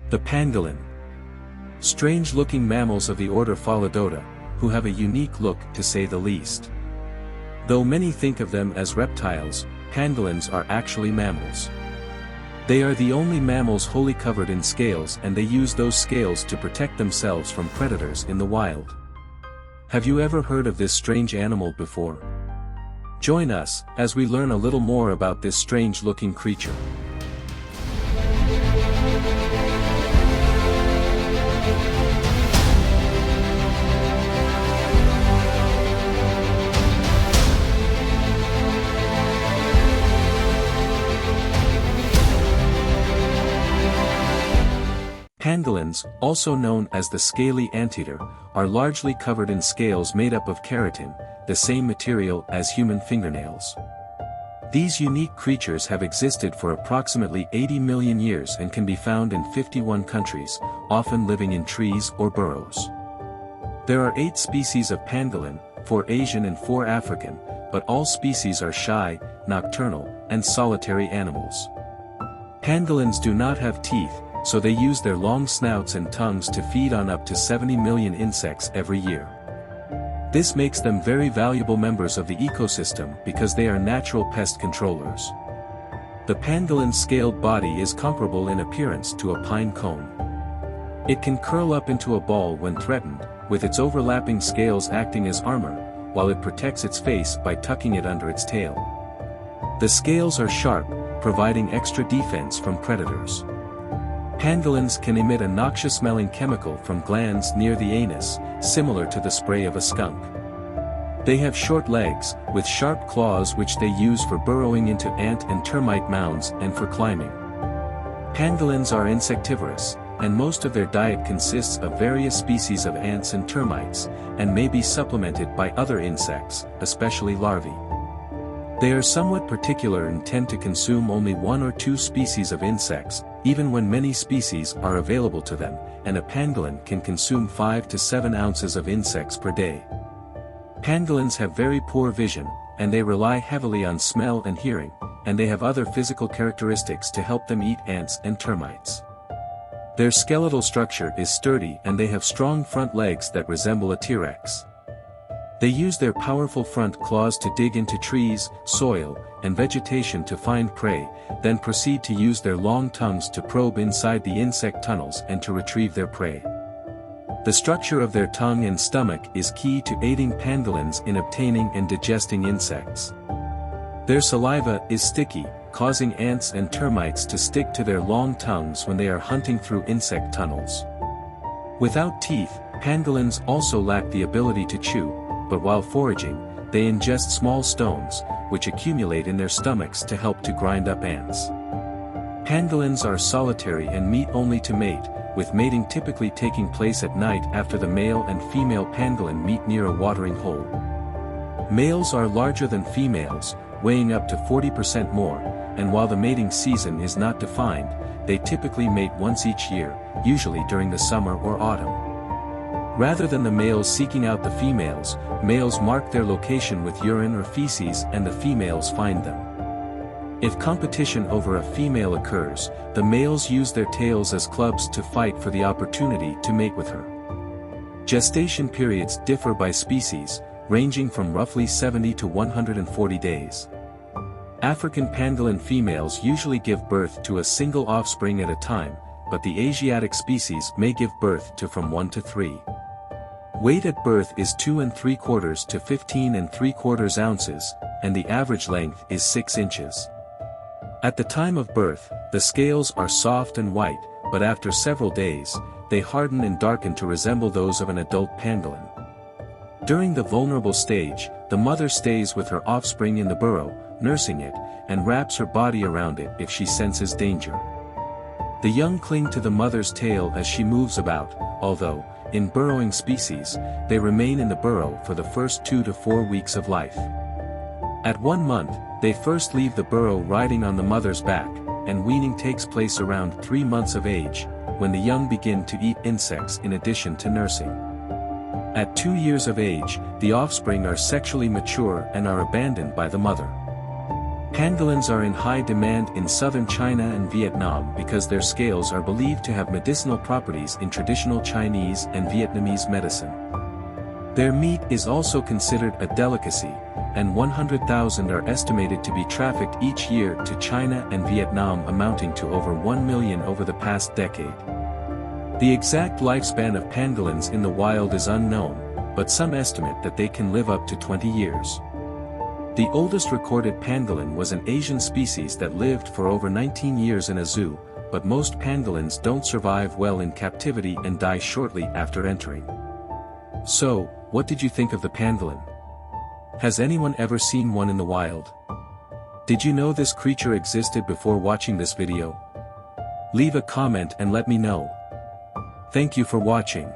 The pangolin. Strange-looking mammals of the order Phalidota, who have a unique look to say the least. Though many think of them as reptiles, pangolins are actually mammals. They are the only mammals wholly covered in scales, and they use those scales to protect themselves from predators in the wild. Have you ever heard of this strange animal before? Join us as we learn a little more about this strange-looking creature. Pangolins, also known as the scaly anteater, are largely covered in scales made up of keratin, the same material as human fingernails. These unique creatures have existed for approximately 80 million years and can be found in 51 countries, often living in trees or burrows. There are 8 species of pangolin, 4 Asian and 4 African, but all species are shy, nocturnal, and solitary animals. Pangolins do not have teeth, so they use their long snouts and tongues to feed on up to 70 million insects every year. This makes them very valuable members of the ecosystem because they are natural pest controllers. The pangolin's scaled body is comparable in appearance to a pine cone. It can curl up into a ball when threatened, with its overlapping scales acting as armor, while it protects its face by tucking it under its tail. The scales are sharp, providing extra defense from predators. Pangolins can emit a noxious-smelling chemical from glands near the anus, similar to the spray of a skunk. They have short legs, with sharp claws which they use for burrowing into ant and termite mounds and for climbing. Pangolins are insectivorous, and most of their diet consists of various species of ants and termites, and may be supplemented by other insects, especially larvae. They are somewhat particular and tend to consume only 1 or 2 species of insects, even when many species are available to them, and a pangolin can consume 5 to 7 ounces of insects per day. Pangolins have very poor vision, and they rely heavily on smell and hearing, and they have other physical characteristics to help them eat ants and termites. Their skeletal structure is sturdy and they have strong front legs that resemble a T-Rex. They use their powerful front claws to dig into trees, soil, and vegetation to find prey, then proceed to use their long tongues to probe inside the insect tunnels and to retrieve their prey. The structure of their tongue and stomach is key to aiding pangolins in obtaining and digesting insects. Their saliva is sticky, causing ants and termites to stick to their long tongues when they are hunting through insect tunnels. Without teeth, pangolins also lack the ability to chew, but while foraging, they ingest small stones, which accumulate in their stomachs to help to grind up ants. Pangolins are solitary and meet only to mate, with mating typically taking place at night after the male and female pangolin meet near a watering hole. Males are larger than females, weighing up to 40% more, and while the mating season is not defined, they typically mate once each year, usually during the summer or autumn. Rather than the males seeking out the females, males mark their location with urine or feces and the females find them. If competition over a female occurs, the males use their tails as clubs to fight for the opportunity to mate with her. Gestation periods differ by species, ranging from roughly 70 to 140 days. African pangolin females usually give birth to a single offspring at a time, but the Asiatic species may give birth to from 1 to 3. Weight at birth is 2 3/4 to 15 3/4 ounces, and the average length is 6 inches. At the time of birth, the scales are soft and white, but after several days, they harden and darken to resemble those of an adult pangolin. During the vulnerable stage, the mother stays with her offspring in the burrow, nursing it, and wraps her body around it if she senses danger. The young cling to the mother's tail as she moves about, although, in burrowing species, they remain in the burrow for the first 2 to 4 weeks of life. At 1 month, they first leave the burrow riding on the mother's back, and weaning takes place around 3 months of age, when the young begin to eat insects in addition to nursing. At 2 years of age, the offspring are sexually mature and are abandoned by the mother. Pangolins are in high demand in southern China and Vietnam because their scales are believed to have medicinal properties in traditional Chinese and Vietnamese medicine. Their meat is also considered a delicacy, and 100,000 are estimated to be trafficked each year to China and Vietnam, amounting to over 1 million over the past decade. The exact lifespan of pangolins in the wild is unknown, but some estimate that they can live up to 20 years. The oldest recorded pangolin was an Asian species that lived for over 19 years in a zoo, but most pangolins don't survive well in captivity and die shortly after entering. So, what did you think of the pangolin? Has anyone ever seen one in the wild? Did you know this creature existed before watching this video? Leave a comment and let me know. Thank you for watching.